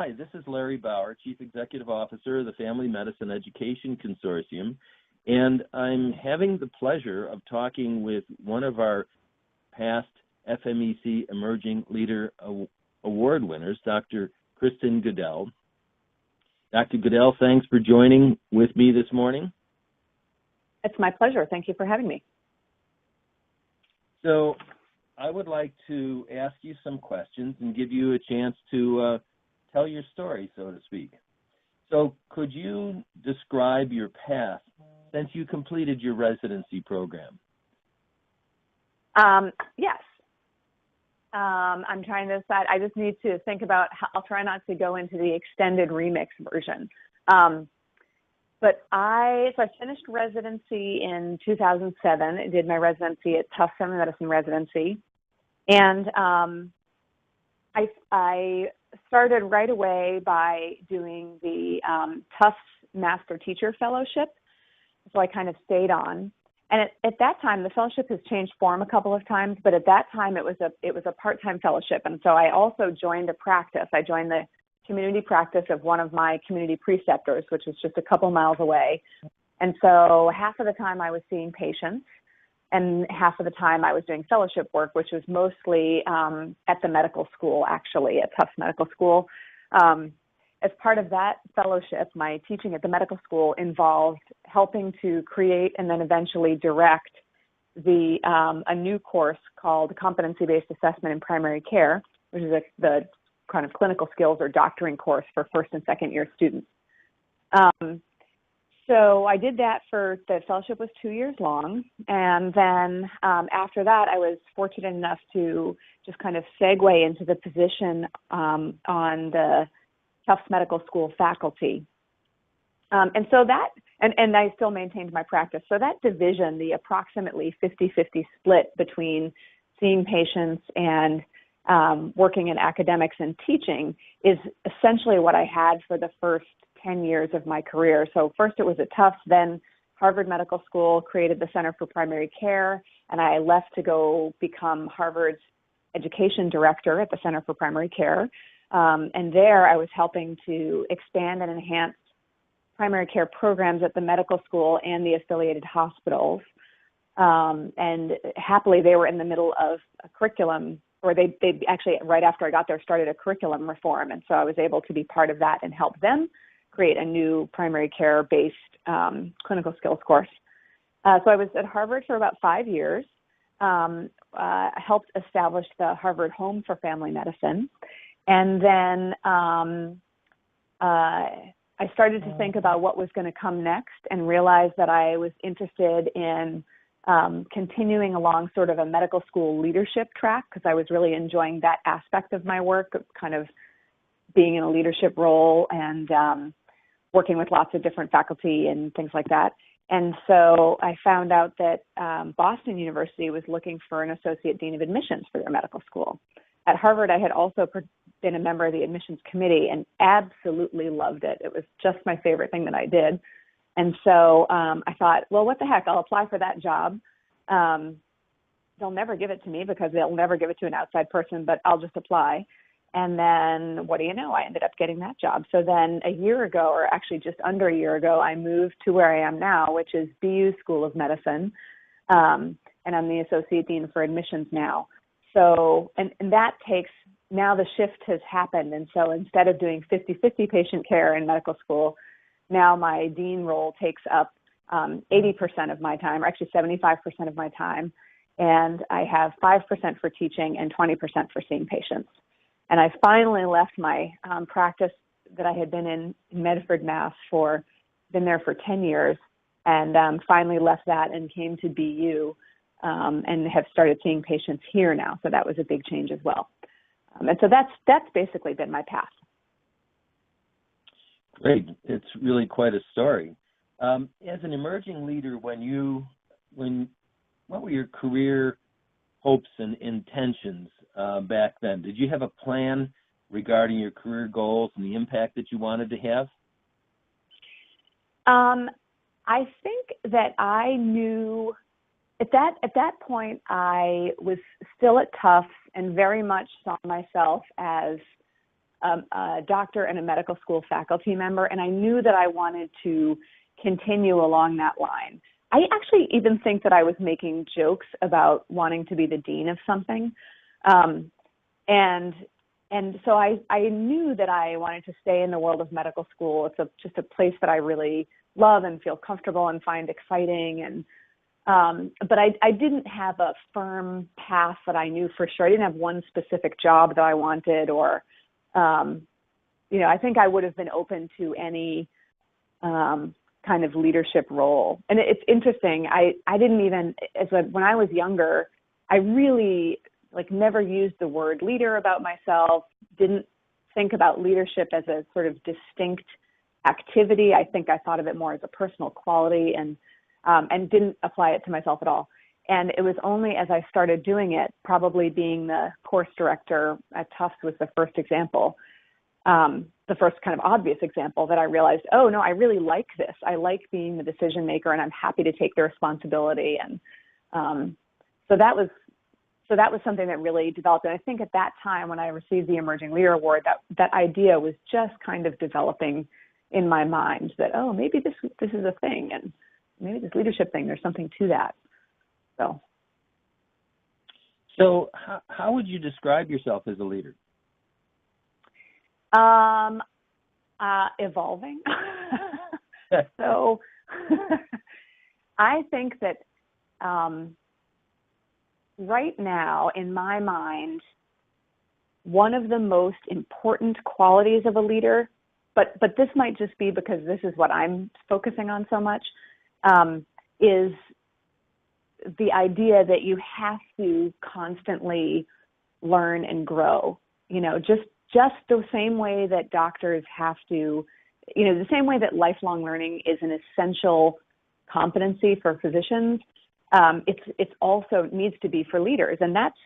Hi, this is Larry Bauer, Chief Executive Officer of the Family Medicine Education Consortium, and I'm having the pleasure of talking with one of our past FMEC Emerging Leader Award winners, Dr. Kristen Goodell. Dr. Goodell, thanks for joining with me this morning. It's my pleasure. Thank you for having me. So I would like to ask you some questions and give you a chance to tell your story, so to speak. So could you describe your path since you completed your residency program? Yes. I'm trying to decide. I just need to think about how, I'll try not to go into the extended remix version. But I finished residency in 2007. I did my residency at Tufts Family Medicine residency. And I started right away by doing the Tufts Master Teacher Fellowship. So I kind of stayed on. And at that time, the fellowship has changed form a couple of times, but at that time it was a part-time fellowship. And so I also joined a practice. I joined the community practice of one of my community preceptors, which was just a couple miles away. And so half of the time I was seeing patients, and half of the time I was doing fellowship work, which was mostly at the medical school, actually, at Tufts Medical School. As part of that fellowship, my teaching at the medical school involved helping to create and then eventually direct a new course called Competency-Based Assessment in Primary Care, which is the kind of clinical skills or doctoring course for first and second year students. So I did that the fellowship was 2 years long. And then after that, I was fortunate enough to just kind of segue into the position on the Tufts Medical School faculty. And so that, and I still maintained my practice. So that division, the approximately 50-50 split between seeing patients and working in academics and teaching, is essentially what I had for the first 10 years of my career. So first it was at Tufts, then Harvard Medical School created the Center for Primary Care, and I left to go become Harvard's education director at the Center for Primary Care. And there I was helping to expand and enhance primary care programs at the medical school and the affiliated hospitals. And happily, they were in the middle of a curriculum, or they actually, right after I got there, started a curriculum reform. And so I was able to be part of that and help them create a new primary care-based clinical skills course. So I was at Harvard for about 5 years. Helped establish the Harvard Home for Family Medicine. And then I started to think about what was going to come next and realized that I was interested in continuing along sort of a medical school leadership track, because I was really enjoying that aspect of my work, of kind of being in a leadership role and working with lots of different faculty and things like that. And so I found out that Boston University was looking for an associate dean of admissions for their medical school. At Harvard, I had also been a member of the admissions committee and absolutely loved it. It was just my favorite thing that I did. And so I thought, well, what the heck, I'll apply for that job. They'll never give it to me because they'll never give it to an outside person, but I'll just apply. And then what do you know? I ended up getting that job. So then a year ago, or actually just under a year ago, I moved to where I am now, which is BU School of Medicine. And I'm the associate dean for admissions now. So, and that takes, now the shift has happened. And so instead of doing 50-50 patient care in medical school, now my dean role takes up 80% of my time, or actually 75% of my time. And I have 5% for teaching and 20% for seeing patients. And I finally left my practice that I had been in Medford, Mass. Been there for 10 years, and finally left that and came to BU and have started seeing patients here now. So that was a big change as well. And so that's basically been my path. Great. It's really quite a story. As an emerging leader, what were your career hopes and intentions back then? Did you have a plan regarding your career goals and the impact that you wanted to have? I think that I knew at that point I was still at Tufts and very much saw myself as a doctor and a medical school faculty member, and I knew that I wanted to continue along that line. I actually even think that I was making jokes about wanting to be the dean of something. And so I knew that I wanted to stay in the world of medical school. It's just a place that I really love and feel comfortable and find exciting. And but I didn't have a firm path that I knew for sure. I didn't have one specific job that I wanted, or I think I would have been open to any kind of leadership role. And it's interesting. I didn't even, when I was younger, I really never used the word leader about myself, didn't think about leadership as a sort of distinct activity. I think I thought of it more as a personal quality, and didn't apply it to myself at all. And it was only as I started doing it, probably being the course director at Tufts was the first example, the first kind of obvious example, that I realized, oh no, I really like this. I like being the decision maker, and I'm happy to take the responsibility. And so that was something that really developed. And I think at that time when I received the Emerging Leader Award, that idea was just kind of developing in my mind that, oh, maybe this is a thing, and maybe this leadership thing, there's something to that. So how would you describe yourself as a leader? Evolving. So I think that right now, in my mind, one of the most important qualities of a leader, but this might just be because this is what I'm focusing on so much, is the idea that you have to constantly learn and grow. Just the same way that doctors have to, the same way that lifelong learning is an essential competency for physicians, it's also needs to be for leaders. And that's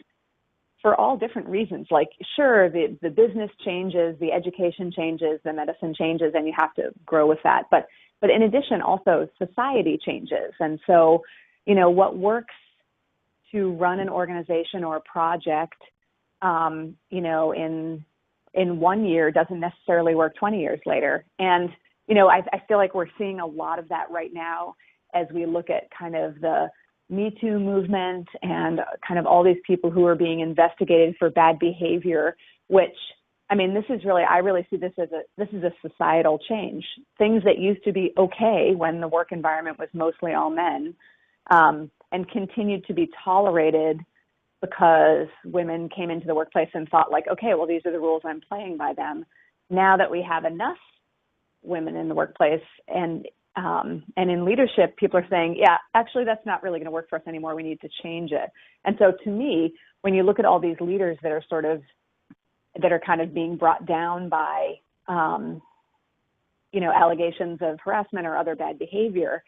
for all different reasons. Sure, the business changes, the education changes, the medicine changes, and you have to grow with that. But in addition, also society changes. And so, what works to run an organization or a project, in 1 year doesn't necessarily work 20 years later. And, I feel like we're seeing a lot of that right now as we look at kind of the Me Too movement and kind of all these people who are being investigated for bad behavior, which, this is really, I really see this as a societal change. Things that used to be okay when the work environment was mostly all men, and continued to be tolerated because women came into the workplace and thought okay, well, these are the rules, I'm playing by them. Now that we have enough women in the workplace and in leadership, people are saying, yeah, actually, that's not really going to work for us anymore. We need to change it. And so to me, when you look at all these leaders that are kind of being brought down by, allegations of harassment or other bad behavior,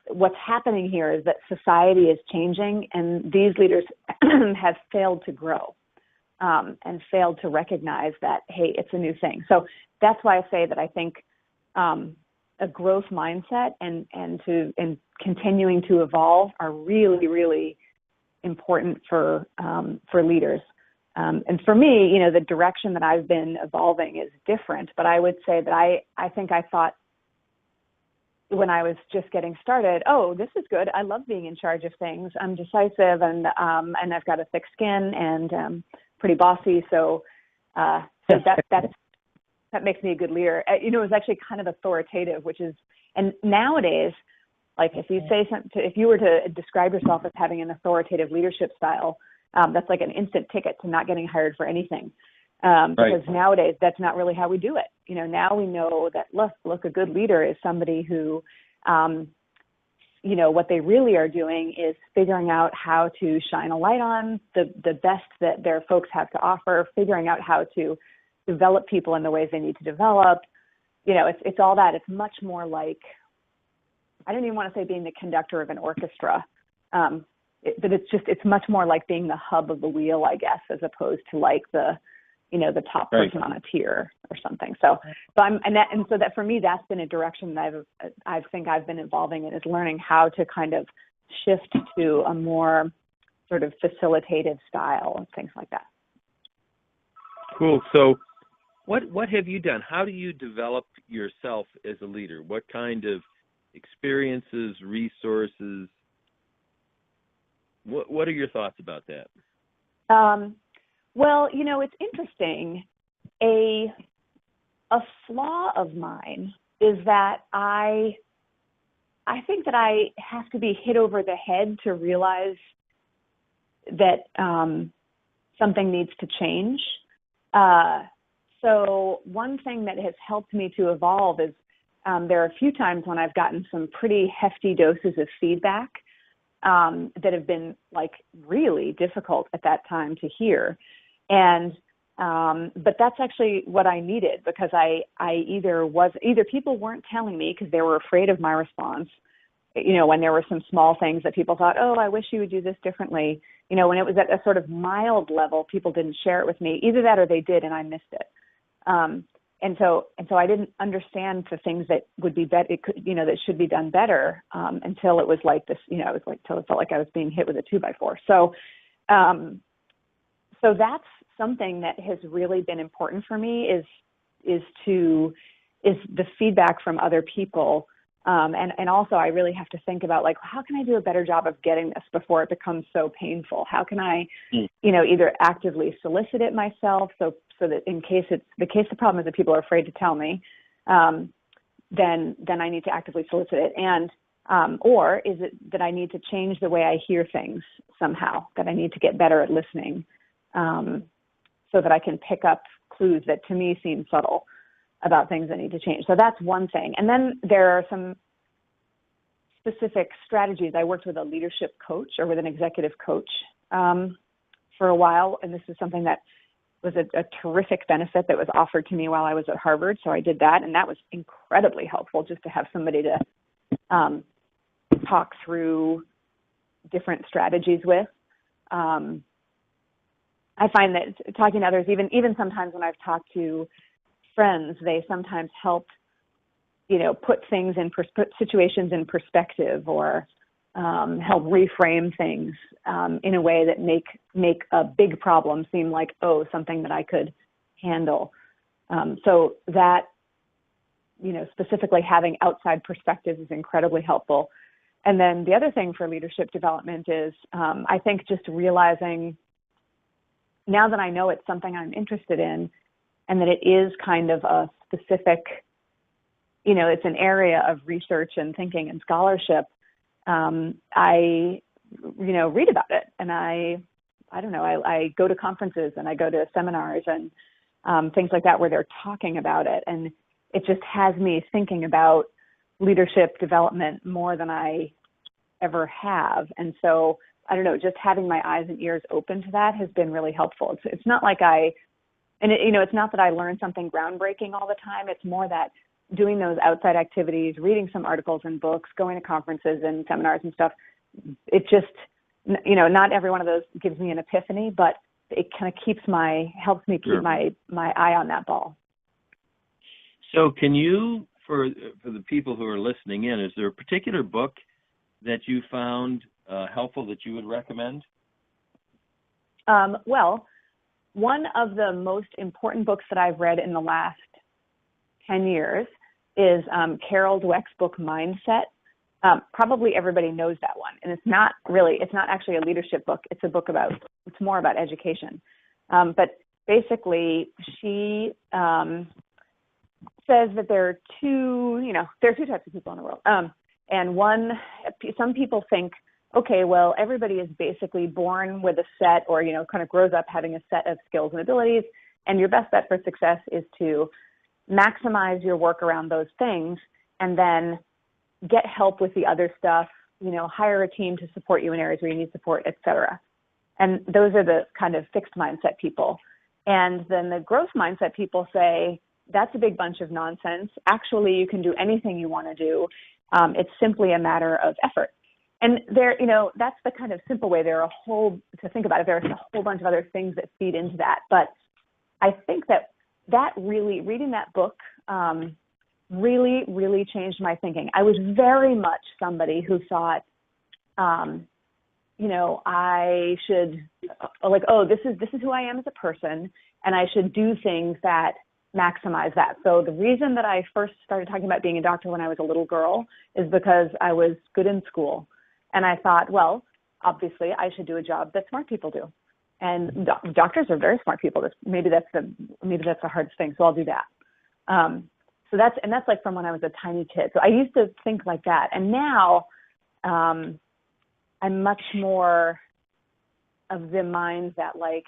what's happening here is that society is changing, and these leaders have failed to grow and failed to recognize that, hey, it's a new thing. So that's why I say that I think a growth mindset and continuing to evolve are really, really important for leaders. And for me, the direction that I've been evolving is different, but I would say that I think I thought when I was just getting started, oh, this is good. I love being in charge of things. I'm decisive, and I've got a thick skin, and pretty bossy. So that makes me a good leader. It was actually kind of authoritative, and nowadays, if you say something, if you were to describe yourself as having an authoritative leadership style, that's like an instant ticket to not getting hired for anything. Because nowadays that's not really how we do it. Now we know that, look, a good leader is somebody who, what they really are doing is figuring out how to shine a light on the best that their folks have to offer, figuring out how to develop people in the ways they need to develop. It's all that. It's much more like, I don't even want to say being the conductor of an orchestra, but it's much more like being the hub of the wheel, I guess, as opposed to the top person on a tier or something. So that for me, that's been a direction that I think I've been evolving in, is learning how to kind of shift to a more sort of facilitative style and things like that. Cool. So what have you done? How do you develop yourself as a leader? What kind of experiences, resources? What are your thoughts about that? Well, it's interesting. A flaw of mine is that I think that I have to be hit over the head to realize that something needs to change. So one thing that has helped me to evolve is there are a few times when I've gotten some pretty hefty doses of feedback that have been like really difficult at that time to hear. And but that's actually what I needed, because I either people weren't telling me because they were afraid of my response, when there were some small things that people thought, oh, I wish you would do this differently. When it was at a sort of mild level, people didn't share it with me. Either that or they did and I missed it. And so I didn't understand the things that would be better, that should be done better, until it was like this, till it felt like I was being hit with a 2x4. So that's something that has really been important for me is the feedback from other people. And also I really have to think about, like, how can I do a better job of getting this before it becomes so painful? How can I, either actively solicit it myself, so that in case the problem is that people are afraid to tell me, then I need to actively solicit it. And or is it that I need to change the way I hear things somehow, that I need to get better at listening, so that I can pick up clues that to me seem subtle about things that need to change. So that's one thing. And then there are some specific strategies. I worked with a leadership coach, or with an executive coach, for a while. And this is something that was a terrific benefit that was offered to me while I was at Harvard. So I did that, and that was incredibly helpful, just to have somebody to talk through different strategies with. I find that talking to others, even sometimes when I've talked to friends, they sometimes help, put things put situations in perspective, or help reframe things in a way that make a big problem seem like, something that I could handle. So that, specifically having outside perspectives is incredibly helpful. And then the other thing for leadership development is, I think, just realizing, now that I know it's something I'm interested in, and that it is kind of a specific, it's an area of research and thinking and scholarship, I read about it, and I go to conferences and I go to seminars and things like that where they're talking about it, and it just has me thinking about leadership development more than I ever have. And so I don't know, just having my eyes and ears open to that has been really helpful. It's not like it's not that I learn something groundbreaking all the time. It's more that doing those outside activities, reading some articles and books, going to conferences and seminars and stuff, it just, not every one of those gives me an epiphany, but it kind of helps me keep my eye on that ball. So can you, for the people who are listening in, is there a particular book that you found helpful that you would recommend? Well, one of the most important books that I've read in the last 10 years is Carol Dweck's book, Mindset. Probably everybody knows that one. And it's not actually a leadership book. It's more about education. But basically she says that there are two types of people in the world. And some people think, okay, well, everybody is basically born with a set, or, kind of grows up having a set of skills and abilities. And your best bet for success is to maximize your work around those things, and then get help with the other stuff, hire a team to support you in areas where you need support, et cetera. And those are the kind of fixed mindset people. And then the growth mindset people say, that's a big bunch of nonsense. Actually, you can do anything you want to do. It's simply a matter of effort. And there, that's the kind of simple way. To think about it, there are a whole bunch of other things that feed into that. But I think that really, reading that book, really, really changed my thinking. I was very much somebody who thought, I should, this is who I am as a person, and I should do things that maximize that. So the reason that I first started talking about being a doctor when I was a little girl is because I was good in school. And I thought, well, obviously I should do a job that smart people do. And doctors are very smart people. Maybe that's the hardest thing. So I'll do that. So that's like from when I was a tiny kid. So I used to think like that. And now I'm much more of the mind that like,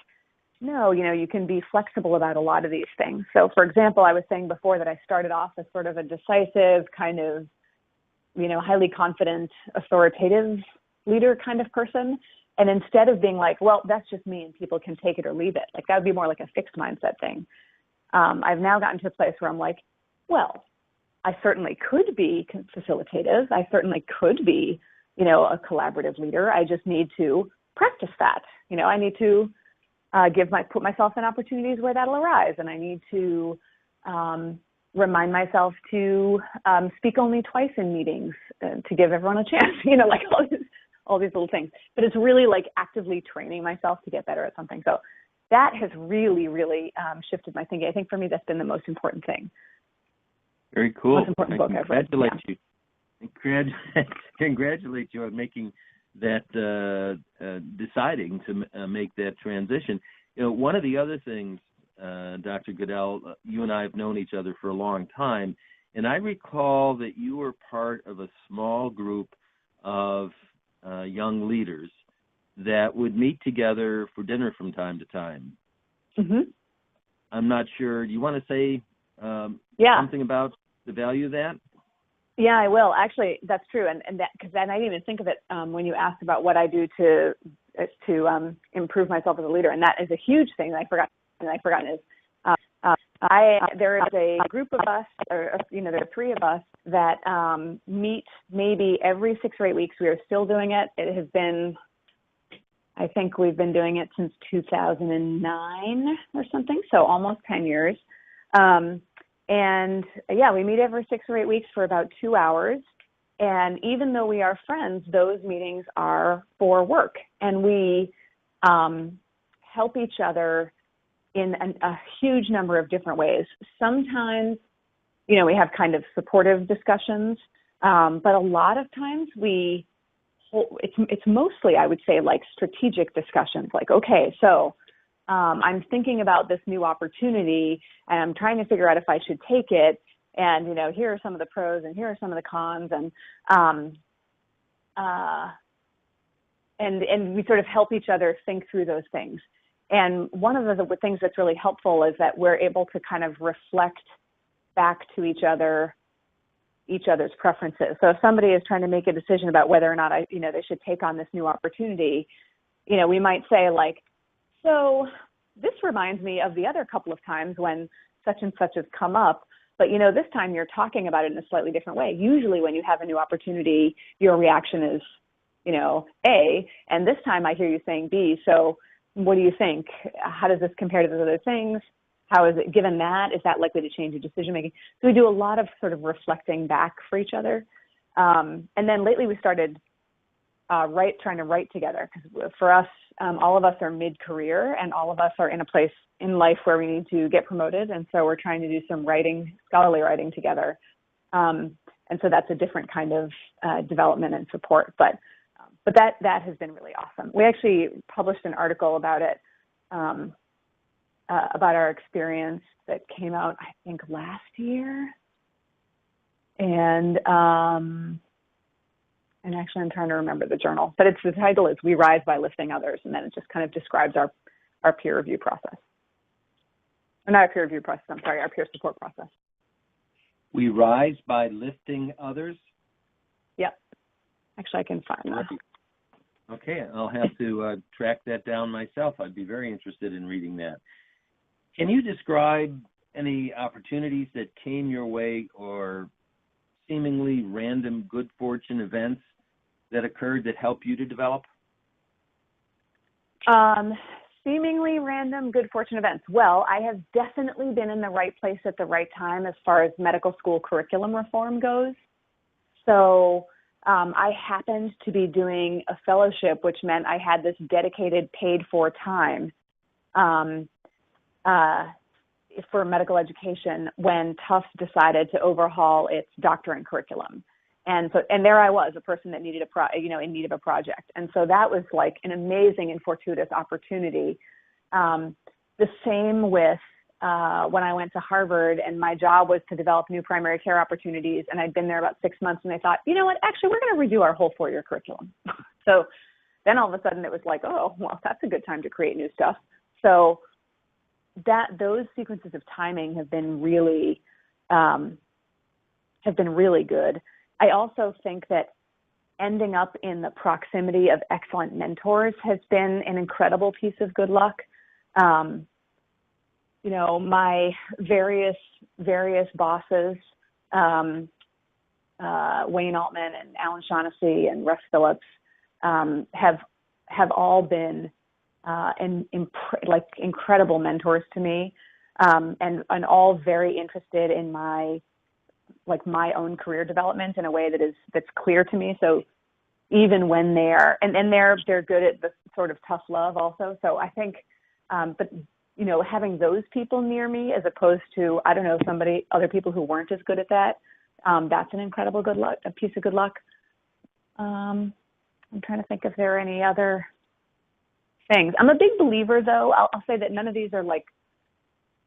no, you can be flexible about a lot of these things. So for example, I was saying before that I started off as sort of a decisive kind of, highly confident, authoritative leader kind of person. And instead of being like, well, that's just me and people can take it or leave it, like that would be more like a fixed mindset thing. I've now gotten to a place where I'm like, well, I certainly could be facilitative. I certainly could be, a collaborative leader. I just need to practice that. I need to put myself in opportunities where that'll arise. And I need to remind myself to speak only twice in meetings to give everyone a chance, like all these little things. But it's really like actively training myself to get better at something. So that has really, really shifted my thinking. I think for me, that's been the most important thing. Very cool. Most important book I've read. Congratulate you on making that, deciding to make that transition. One of the other things, Dr. Goodell, you and I have known each other for a long time, and I recall that you were part of a small group of young leaders that would meet together for dinner from time to time. Mm-hmm. I'm not sure. Do you want to say something about the value of that? Yeah, I will. Actually, that's true, and that because I didn't even think of it when you asked about what I do to improve myself as a leader, and that is a huge thing that I've forgotten is there is a group of us, or there are three of us that meet maybe every 6 or 8 weeks. We are still doing it. It has been, I think we've been doing it since 2009 or something, so almost 10 years. And we meet every 6 or 8 weeks for about 2 hours. And even though we are friends, those meetings are for work. And we help each other in a huge number of different ways. Sometimes, we have kind of supportive discussions, but a lot of times it's mostly, I would say, like strategic discussions. Like, okay, so I'm thinking about this new opportunity and I'm trying to figure out if I should take it. And, here are some of the pros and here are some of the cons. And we sort of help each other think through those things. And one of the things that's really helpful is that we're able to kind of reflect back to each other's preferences. So if somebody is trying to make a decision about whether or not they should take on this new opportunity, we might say like, so this reminds me of the other couple of times when such and such has come up, but this time you're talking about it in a slightly different way. Usually when you have a new opportunity, your reaction is, A, and this time I hear you saying B. So what do you think? How does this compare to those other things? How is it, given that, is that likely to change your decision making? So we do a lot of sort of reflecting back for each other. And then lately we started trying to write together, because for us, all of us are mid-career and all of us are in a place in life where we need to get promoted. And so we're trying to do some scholarly writing together. And so that's a different kind of development and support. But that has been really awesome. We actually published an article about it, about our experience that came out, I think, last year. And actually, I'm trying to remember the journal, but the title is "We Rise by Lifting Others," and then it just kind of describes our peer review process. Or not our peer review process, I'm sorry, our peer support process. We rise by lifting others? Yep. Actually, I can find that. Okay, I'll have to track that down myself. I'd be very interested in reading that. Can you describe any opportunities that came your way or seemingly random good fortune events that occurred that helped you to develop? Seemingly random good fortune events. Well, I have definitely been in the right place at the right time as far as medical school curriculum reform goes. So I happened to be doing a fellowship, which meant I had this dedicated paid for time for medical education when Tufts decided to overhaul its doctorate curriculum. And there I was, a person that needed in need of a project. And so that was like an amazing and fortuitous opportunity. The same with when I went to Harvard, and my job was to develop new primary care opportunities. And I'd been there about 6 months, and they thought, you know what, actually, we're going to redo our whole 4-year curriculum. So then all of a sudden it was like, oh, well, that's a good time to create new stuff. So those sequences of timing have been really good. I also think that ending up in the proximity of excellent mentors has been an incredible piece of good luck. My various bosses, Wayne Altman and Alan Shaughnessy and Russ Phillips, have all been incredible mentors to me, and all very interested in my own career development in a way that's clear to me. So even when they're good at the sort of tough love also. So I think, having those people near me as opposed to, I don't know, other people who weren't as good at that, that's an incredible a piece of good luck. I'm trying to think if there are any other things. I'm a big believer, though. I'll say that none of these are like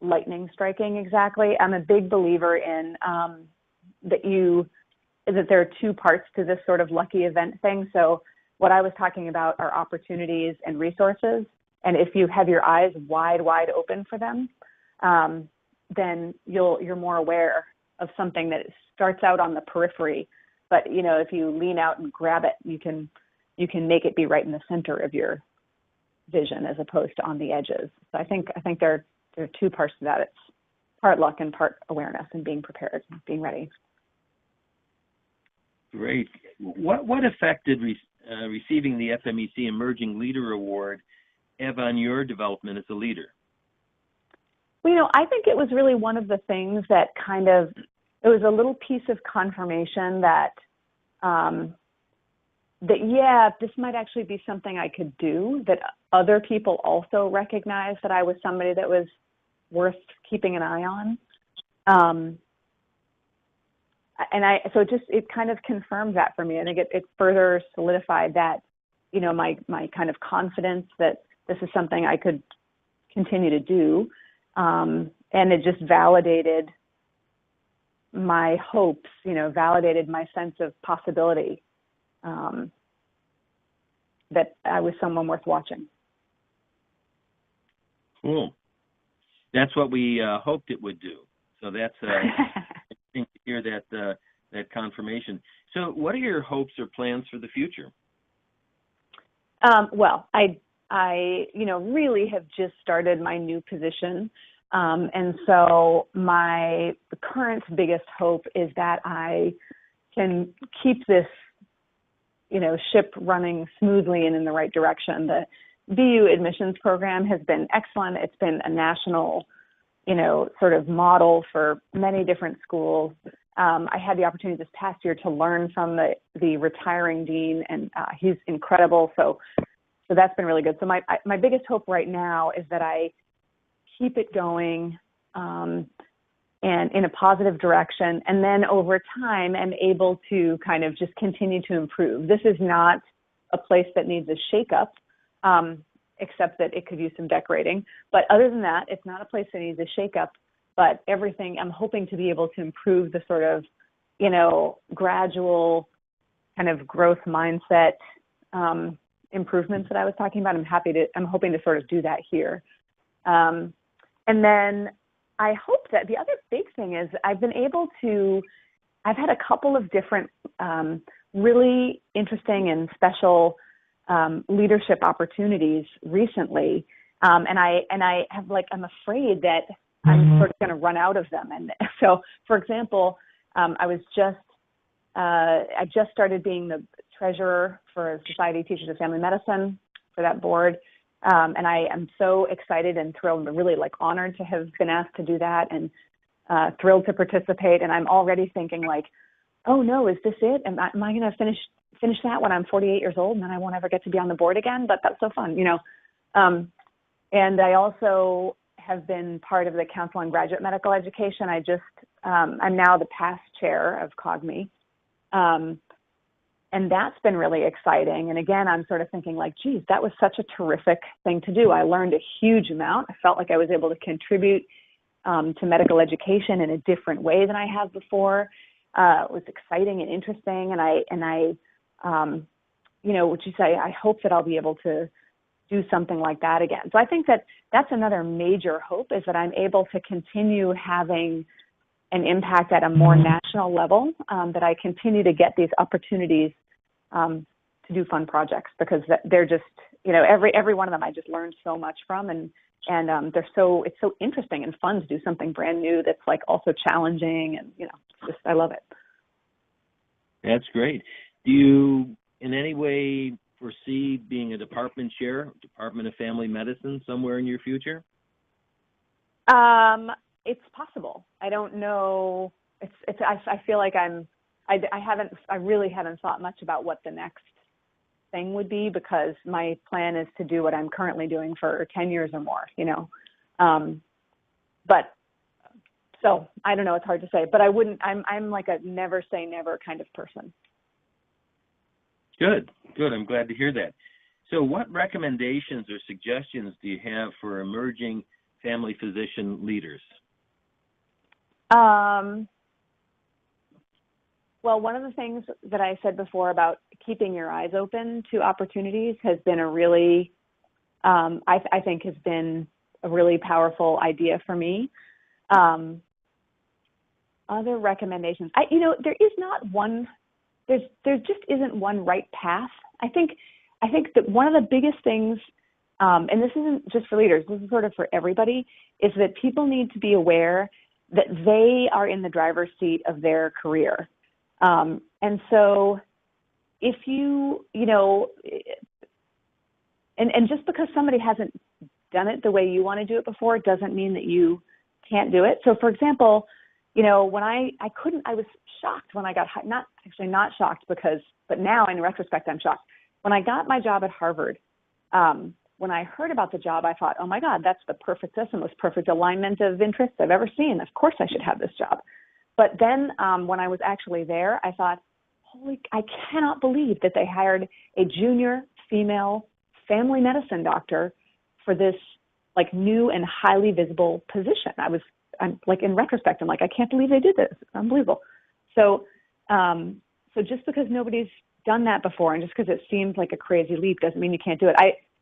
lightning striking exactly. I'm a big believer in that there are two parts to this sort of lucky event thing. So what I was talking about are opportunities and resources. And if you have your eyes wide open for them, then you're more aware of something that starts out on the periphery. But, if you lean out and grab it, you can make it be right in the center of your vision as opposed to on the edges. So I think there are two parts to that. It's part luck and part awareness and being prepared, being ready. Great. What effect did receiving the FMEC Emerging Leader Award have on your development as a leader? Well, I think it was really one of the things that it was a little piece of confirmation that this might actually be something I could do, that other people also recognized that I was somebody that was worth keeping an eye on. It kind of confirmed that for me. I think it further solidified that, my kind of confidence that this is something I could continue to do. And it just validated my hopes, validated my sense of possibility, that I was someone worth watching. Cool. That's what we hoped it would do. So that's interesting to hear that confirmation. So what are your hopes or plans for the future? Well, I really have just started my new position. And so my current biggest hope is that I can keep this, ship running smoothly and in the right direction. The BU admissions program has been excellent. It's been a national, sort of model for many different schools. I had the opportunity this past year to learn from the retiring dean, and he's incredible. So that's been really good. So my biggest hope right now is that I keep it going and in a positive direction, and then over time am able to kind of just continue to improve. This is not a place that needs a shakeup, except that it could use some decorating. But other than that, it's not a place that needs a shakeup. But everything, I'm hoping to be able to improve the sort of, gradual kind of growth mindset improvements that I was talking about. I'm hoping to sort of do that here. And then I hope that the other big thing is I've had a couple of different really interesting and special leadership opportunities recently. And I'm afraid that I'm sort of going to run out of them. And so, for example, I just started being the treasurer for Society of Teachers of Family Medicine for that board. And I am so excited and thrilled and really honored to have been asked to do that, and thrilled to participate. And I'm already thinking oh no, is this it? Am I going to finish that when I'm 48 years old and then I won't ever get to be on the board again? But that's so fun, And I also have been part of the Council on Graduate Medical Education. I'm now the past chair of COGME. And that's been really exciting. And again, I'm sort of thinking like, geez, that was such a terrific thing to do. I learned a huge amount. I felt like I was able to contribute to medical education in a different way than I have before. It was exciting and interesting. And I I hope that I'll be able to do something like that again. So I think that that's another major hope, is that I'm able to continue having an impact at a more national level, that I continue to get these opportunities to do fun projects, because they're just, every one of them I just learned so much from, and it's so interesting and fun to do something brand new that's like also challenging, and I love it. That's great. Do you in any way foresee being a department chair, Department of Family Medicine, somewhere in your future? It's possible. I don't know. I feel like I really haven't thought much about what the next thing would be, because my plan is to do what I'm currently doing for 10 years or more, but so I don't know. It's hard to say, but I'm like a never say never kind of person. Good. I'm glad to hear that. So what recommendations or suggestions do you have for emerging family physician leaders? Well, one of the things that I said before about keeping your eyes open to opportunities has been a really, I think has been a really powerful idea for me. Other recommendations, there is not one, there just isn't one right path. I think that one of the biggest things, and this isn't just for leaders, this is sort of for everybody, is that people need to be aware that they are in the driver's seat of their career. And so if and just because somebody hasn't done it the way you want to do it before doesn't mean that you can't do it. So for example, when I was shocked when I got, not shocked but now in retrospect, I'm shocked. When I got my job at Harvard, when I heard about the job, I thought, oh my God, that's the most perfect alignment of interests I've ever seen. Of course I should have this job. But then when I was actually there, I thought, I cannot believe that they hired a junior female family medicine doctor for this like new and highly visible position. I'm like, in retrospect, I'm like, I can't believe they did this. It's unbelievable. So just because nobody's done that before, and just because it seems like a crazy leap, doesn't mean you can't do it.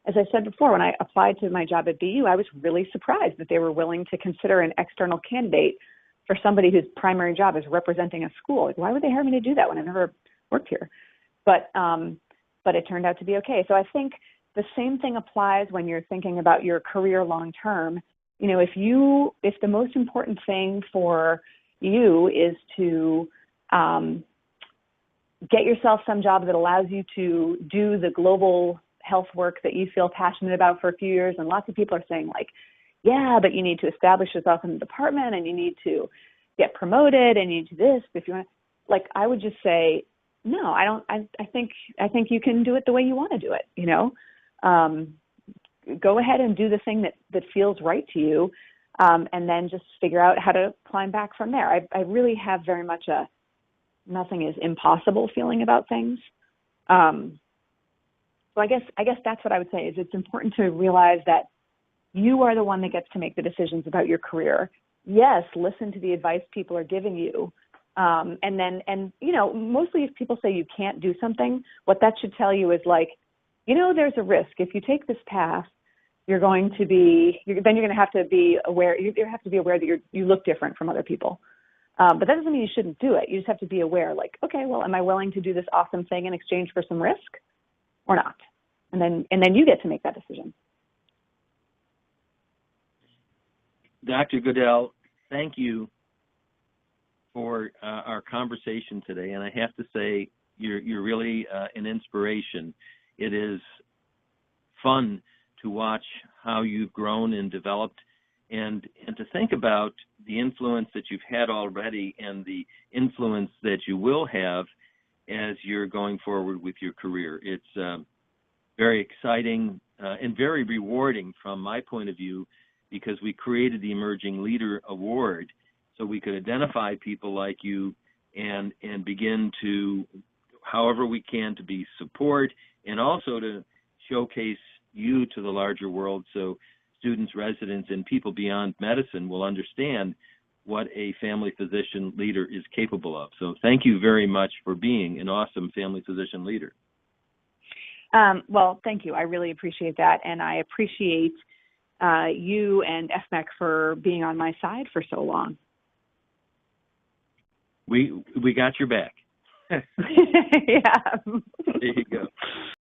As I said before, when I applied to my job at BU, I was really surprised that they were willing to consider an external candidate for somebody whose primary job is representing a school. Like, why would they hire me to do that when I've never worked here? But it turned out to be okay. So I think the same thing applies when you're thinking about your career long term. If the most important thing for you is to get yourself some job that allows you to do the global health work that you feel passionate about for a few years, and lots of people are saying like, yeah, but you need to establish yourself in the department, and you need to get promoted, and you need to this. If you want, like, I would just say, no, I don't. I think you can do it the way you want to do it. Go ahead and do the thing that feels right to you, and then just figure out how to climb back from there. I really have very much a nothing is impossible feeling about things. So I guess that's what I would say, is it's important to realize that you are the one that gets to make the decisions about your career. Yes, listen to the advice people are giving you. Mostly if people say you can't do something, what that should tell you is like, there's a risk. If you take this path, you're going to have to be aware. You have to be aware that you look different from other people. But that doesn't mean you shouldn't do it. You just have to be aware, like, okay, well, am I willing to do this awesome thing in exchange for some risk or not? And then you get to make that decision. Dr. Goodell, thank you for our conversation today. And I have to say, you're really an inspiration. It is fun to watch how you've grown and developed, and to think about the influence that you've had already and the influence that you will have as you're going forward with your career. It's very exciting and very rewarding from my point of view, because we created the Emerging Leader Award so we could identify people like you and begin to, however we can, to be support and also to showcase you to the larger world so students, residents, and people beyond medicine will understand what a family physician leader is capable of. So thank you very much for being an awesome family physician leader. Well, thank you. I really appreciate that, and I appreciate you and FMEC for being on my side for so long. We got your back. Yeah. There you go.